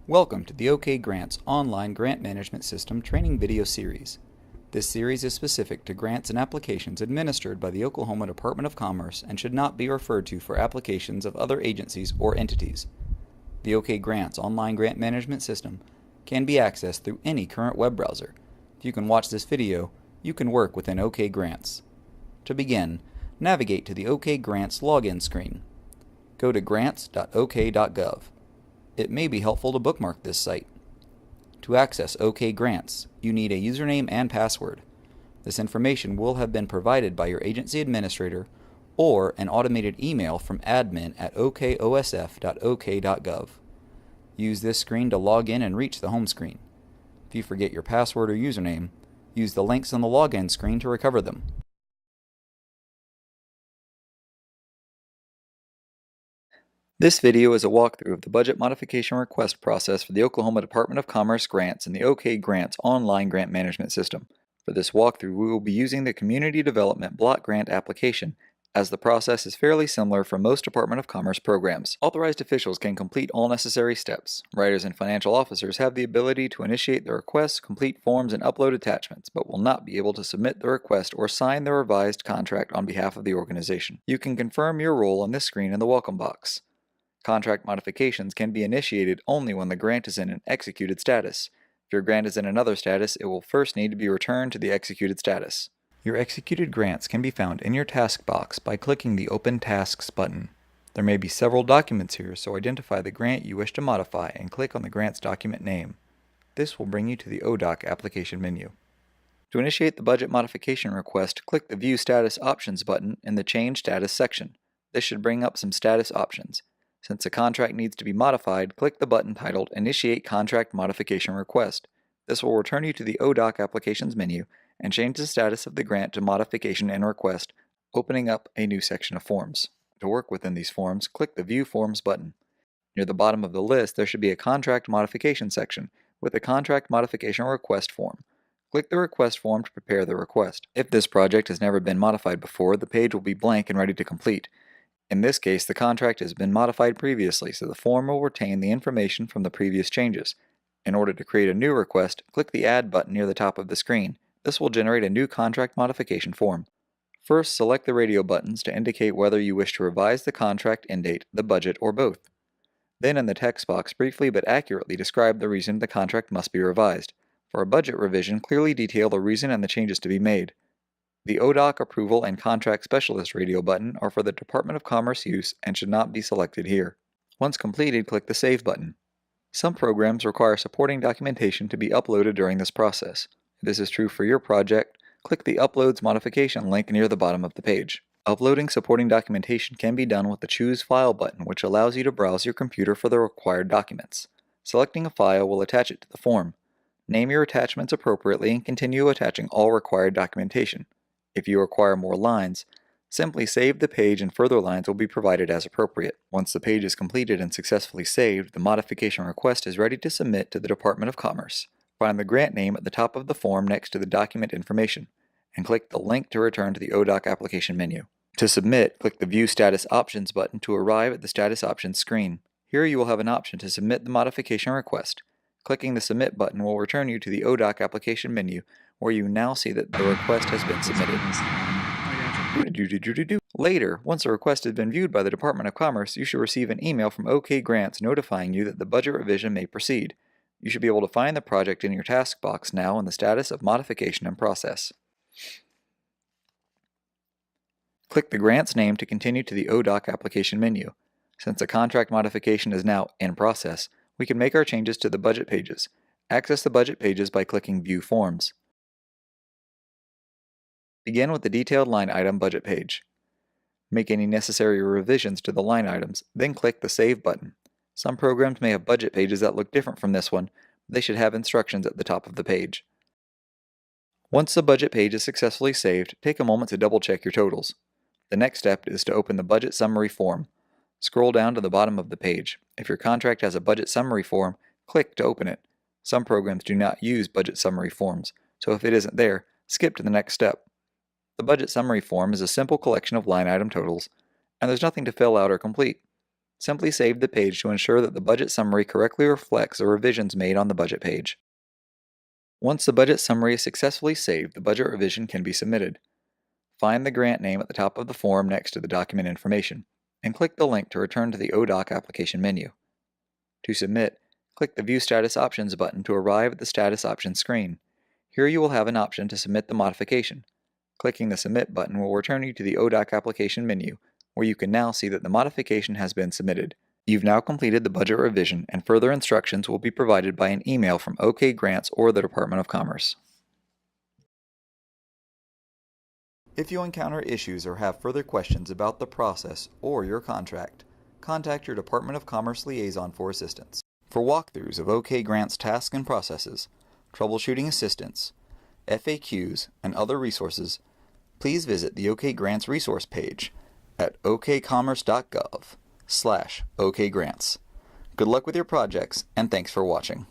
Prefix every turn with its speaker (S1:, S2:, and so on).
S1: Welcome to the OKGrants online grant management system training video series. This series is specific to grants and applications administered by the Oklahoma Department of Commerce and should not be referred to for applications of other agencies or entities. The OKGrants online grant management system can be accessed through any current web browser. If you can watch this video, you can work within OKGrants. To begin, navigate to the OKGrants login screen. Go to grants.ok.gov. It may be helpful to bookmark this site. To access OKGrants, you need a username and password. This information will have been provided by your agency administrator or an automated email from admin@okosf.ok.gov. Use this screen to log in and reach the home screen. If you forget your password or username, use the links on the login screen to recover them. This video is a walkthrough of the budget modification request process for the Oklahoma Department of Commerce grants and the OKGrants online grant management system. For this walkthrough, we will be using the Community Development Block Grant application, as the process is fairly similar for most Department of Commerce programs. Authorized officials can complete all necessary steps. Writers and financial officers have the ability to initiate the request, complete forms, and upload attachments, but will not be able to submit the request or sign the revised contract on behalf of the organization. You can confirm your role on this screen in the welcome box. Contract modifications can be initiated only when the grant is in an executed status. If your grant is in another status, it will first need to be returned to the executed status. Your executed grants can be found in your task box by clicking the Open Tasks button. There may be several documents here, so identify the grant you wish to modify and click on the grant's document name. This will bring you to the ODOC application menu. To initiate the budget modification request, click the View Status Options button in the Change Status section. This should bring up some status options. Since a contract needs to be modified, click the button titled Initiate Contract Modification Request. This will return you to the ODOC Applications menu and change the status of the grant to Modification and Request, opening up a new section of forms. To work within these forms, click the View Forms button. Near the bottom of the list, there should be a Contract Modification section with a Contract Modification Request form. Click the request form to prepare the request. If this project has never been modified before, the page will be blank and ready to complete. In this case, the contract has been modified previously, so the form will retain the information from the previous changes. In order to create a new request, click the Add button near the top of the screen. This will generate a new contract modification form. First, select the radio buttons to indicate whether you wish to revise the contract end date, the budget, or both. Then in the text box, briefly but accurately describe the reason the contract must be revised. For a budget revision, clearly detail the reason and the changes to be made. The ODOC Approval and Contract Specialist radio button are for the Department of Commerce use and should not be selected here. Once completed, click the Save button. Some programs require supporting documentation to be uploaded during this process. If this is true for your project, click the Uploads Modification link near the bottom of the page. Uploading supporting documentation can be done with the Choose File button, which allows you to browse your computer for the required documents. Selecting a file will attach it to the form. Name your attachments appropriately and continue attaching all required documentation. If you require more lines, simply save the page and further lines will be provided as appropriate. Once the page is completed and successfully saved, the modification request is ready to submit to the Department of Commerce. Find the grant name at the top of the form next to the document information, and click the link to return to the ODOC application menu. To submit, click the View Status Options button to arrive at the Status Options screen. Here you will have an option to submit the modification request. Clicking the Submit button will return you to the ODOC application menu, where you now see that the request has been submitted. Later, once the request has been viewed by the Department of Commerce, you should receive an email from OKGrants notifying you that the budget revision may proceed. You should be able to find the project in your task box now in the status of Modification and Process. Click the grant's name to continue to the ODOC application menu. Since the contract modification is now in process, we can make our changes to the budget pages. Access the budget pages by clicking View Forms. Begin with the detailed line item budget page. Make any necessary revisions to the line items, then click the Save button. Some programs may have budget pages that look different from this one, but they should have instructions at the top of the page. Once the budget page is successfully saved, take a moment to double check your totals. The next step is to open the budget summary form. Scroll down to the bottom of the page. If your contract has a budget summary form, click to open it. Some programs do not use budget summary forms, so if it isn't there, skip to the next step. The budget summary form is a simple collection of line item totals, and there's nothing to fill out or complete. Simply save the page to ensure that the budget summary correctly reflects the revisions made on the budget page. Once the budget summary is successfully saved, the budget revision can be submitted. Find the grant name at the top of the form next to the document information, and click the link to return to the ODOC application menu. To submit, click the View Status Options button to arrive at the Status Options screen. Here you will have an option to submit the modification. Clicking the Submit button will return you to the ODOC application menu, where you can now see that the modification has been submitted. You've now completed the budget revision, and further instructions will be provided by an email from OKGrants or the Department of Commerce. If you encounter issues or have further questions about the process or your contract, contact your Department of Commerce liaison for assistance. For walkthroughs of OKGrants tasks and processes, troubleshooting assistance, FAQs, and other resources, please visit the OKGrants resource page at okcommerce.gov/OKGrants. Good luck with your projects, and thanks for watching.